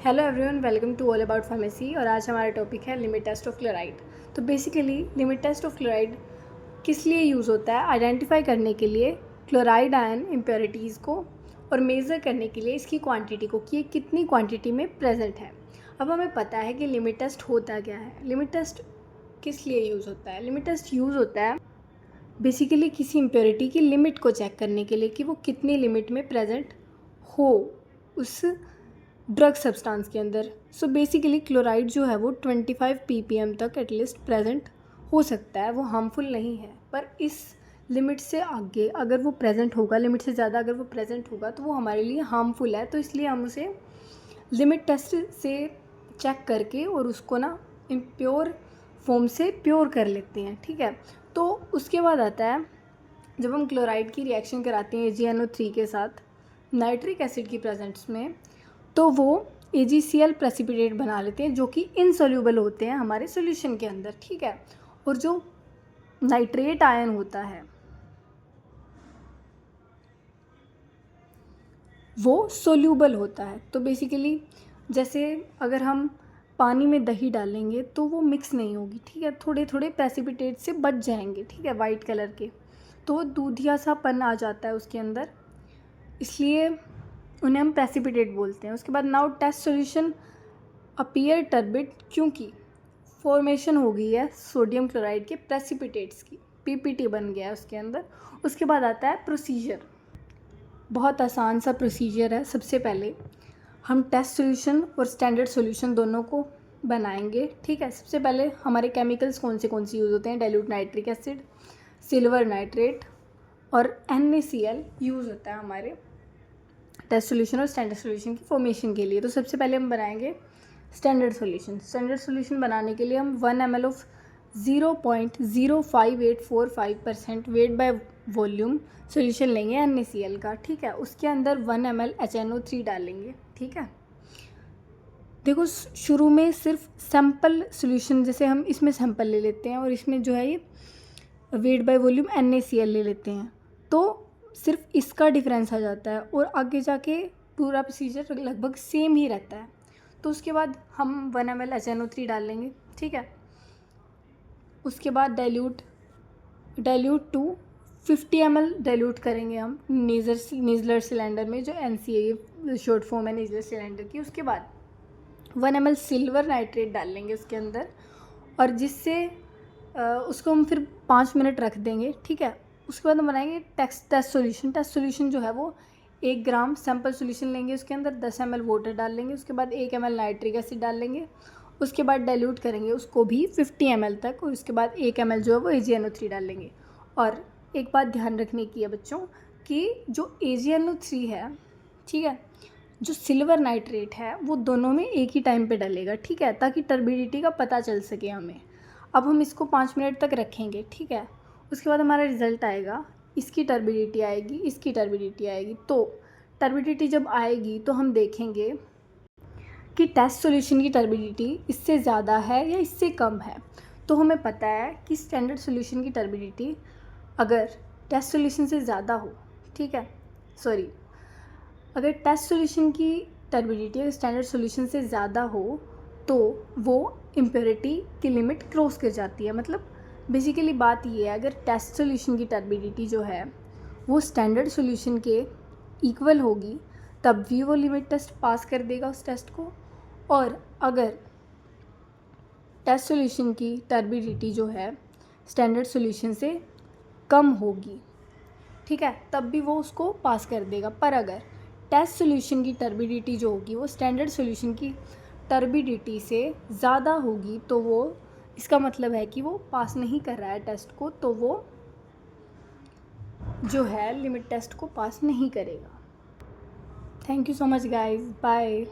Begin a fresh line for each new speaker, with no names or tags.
Hello everyone, welcome to all about pharmacy. और आज हमारा टॉपिक है लिमिट टेस्ट ऑफ क्लोराइड। तो basically limit test of chloride किस लिए यूज़ होता है? आइडेंटिफाई करने के लिए क्लोराइड आयन इम्प्योरिटीज़ को और मेज़र करने के लिए इसकी क्वांटिटी को कि ये कितनी क्वांटिटी में प्रेजेंट है। अब हमें पता है कि लिमिट टेस्ट होता क्या है। लिमिट टेस्ट किस लिए यूज़ होता है? लिमिट टेस्ट यूज़ होता है बेसिकली किसी इम्प्योरिटी की लिमिट को चेक करने के लिए कि वो कितनी लिमिट में प्रेजेंट हो उस ड्रग सब्सटेंस के अंदर। सो बेसिकली क्लोराइड जो है वो 25 ppm तक एटलीस्ट प्रेजेंट हो सकता है, वो हार्मफुल नहीं है। पर इस लिमिट से आगे अगर वो प्रेजेंट होगा, लिमिट से ज़्यादा अगर वो प्रेजेंट होगा तो वो हमारे लिए हार्मफुल है। तो इसलिए हम उसे लिमिट टेस्ट से चेक करके और उसको ना इम्प्योर फॉर्म से प्योर कर लेते हैं। ठीक है, तो उसके बाद आता है जब हम क्लोराइड की रिएक्शन कराते हैं AgNO3 के साथ नाइट्रिक एसिड की प्रेजेंस में, तो वो AgCl प्रेसिपिटेट बना लेते हैं जो कि इनसोल्यूबल होते हैं हमारे सॉल्यूशन के अंदर। ठीक है, और जो नाइट्रेट आयन होता है वो सोल्यूबल होता है। तो बेसिकली जैसे अगर हम पानी में दही डालेंगे तो वो मिक्स नहीं होगी। ठीक है, थोड़े थोड़े प्रेसिपिटेट से बच जाएंगे। ठीक है, वाइट कलर के, तो दूधिया सा पन आ जाता है उसके अंदर, इसलिए उन्हें हम प्रेसिपिटेट बोलते हैं। उसके बाद now test solution appear turbid, क्योंकि फॉर्मेशन हो गई है सोडियम क्लोराइड के प्रेसिपिटेट्स की, PPT बन गया है उसके अंदर। उसके बाद आता है प्रोसीजर। बहुत आसान सा प्रोसीजर है। सबसे पहले हम टेस्ट सॉल्यूशन और स्टैंडर्ड सॉल्यूशन दोनों को बनाएंगे। ठीक है, सबसे पहले हमारे केमिकल्स कौन से यूज़ होते हैं? Dilute nitric acid, silver nitrate और NaCl यूज़ होता है हमारे टेस्ट सॉल्यूशन और स्टैंडर्ड सॉल्यूशन की फॉर्मेशन के लिए। तो सबसे पहले हम बनाएंगे स्टैंडर्ड सॉल्यूशन। स्टैंडर्ड सॉल्यूशन बनाने के लिए हम 1 ml of 0.05845% weight by volume solution लेंगे NaCl का। ठीक है, उसके अंदर 1 ml HNO3 डालेंगे। ठीक है, देखो शुरू में सिर्फ सैम्पल सॉल्यूशन, जैसे हम इसमें सैम्पल ले लेते हैं और इसमें जो है ये वेट बाय वॉल्यूम NaCl ले लेते हैं, तो सिर्फ इसका डिफरेंस आ जाता है और आगे जाके पूरा प्रोसीजर लगभग सेम ही रहता है। तो उसके बाद हम 1 ml HNO3 डाल लेंगे। ठीक है, उसके बाद डाइल्यूट टू 50 ml डाइल्यूट करेंगे हम नीजलर सिलेंडर में, जो NCA शॉर्ट फॉर्म है नीजलर सिलेंडर की। उसके बाद 1 ml सिल्वर नाइट्रेट डाल लेंगे उसके अंदर, और जिससे उसको हम फिर 5 मिनट रख देंगे। ठीक है, उसके बाद हम बनाएंगे टेस्ट सॉल्यूशन। टेस्ट सॉल्यूशन जो है वो 1 ग्राम सैम्पल सॉल्यूशन लेंगे, उसके अंदर 10 ml वाटर डाल लेंगे, उसके बाद 1 ml नाइट्रिक एसिड डाल लेंगे, उसके बाद डाइल्यूट करेंगे उसको भी 50 ml तक, और उसके बाद 1 ml जो है वो AgNO3 डाल लेंगे। और एक बात ध्यान रखने की है बच्चों कि जो AgNO3 है, ठीक है, जो सिल्वर नाइट्रेट है वो दोनों में एक ही टाइम पे डलेगा। ठीक है, ताकि टर्बिडिटी का पता चल सके हमें। अब हम इसको 5 मिनट तक रखेंगे। ठीक है, उसके बाद हमारा रिज़ल्ट आएगा, इसकी टर्बिडिटी आएगी, इसकी टर्बिडिटी आएगी। तो टर्बिडिटी जब आएगी तो हम देखेंगे कि टेस्ट सॉल्यूशन की टर्बिडिटी इससे ज़्यादा है या इससे कम है। तो हमें पता है कि स्टैंडर्ड सॉल्यूशन की टर्बिडिटी अगर टेस्ट सॉल्यूशन से ज़्यादा हो, ठीक है, सॉरी, अगर टेस्ट सॉल्यूशन की टर्बिडिटी अगर स्टैंडर्ड सॉल्यूशन से ज़्यादा हो तो वो इम्प्योरिटी की लिमिट क्रॉस कर जाती है। मतलब बेसिकली बात ये है, अगर टेस्ट सॉल्यूशन की टर्बिडिटी जो है वो स्टैंडर्ड सॉल्यूशन के इक्वल होगी तब भी वो लिमिट टेस्ट पास कर देगा उस टेस्ट को। और अगर टेस्ट सॉल्यूशन की टर्बिडिटी जो है स्टैंडर्ड सॉल्यूशन से कम होगी, ठीक है, तब भी वो उसको पास कर देगा। पर अगर टेस्ट सॉल्यूशन की टर्बिडिटी जो होगी वो स्टैंडर्ड सॉल्यूशन की टर्बिडिटी से ज़्यादा होगी तो वो, इसका मतलब है कि वो पास नहीं कर रहा है टेस्ट को, तो वो जो है लिमिट टेस्ट को पास नहीं करेगा। Thank you so much guys, bye.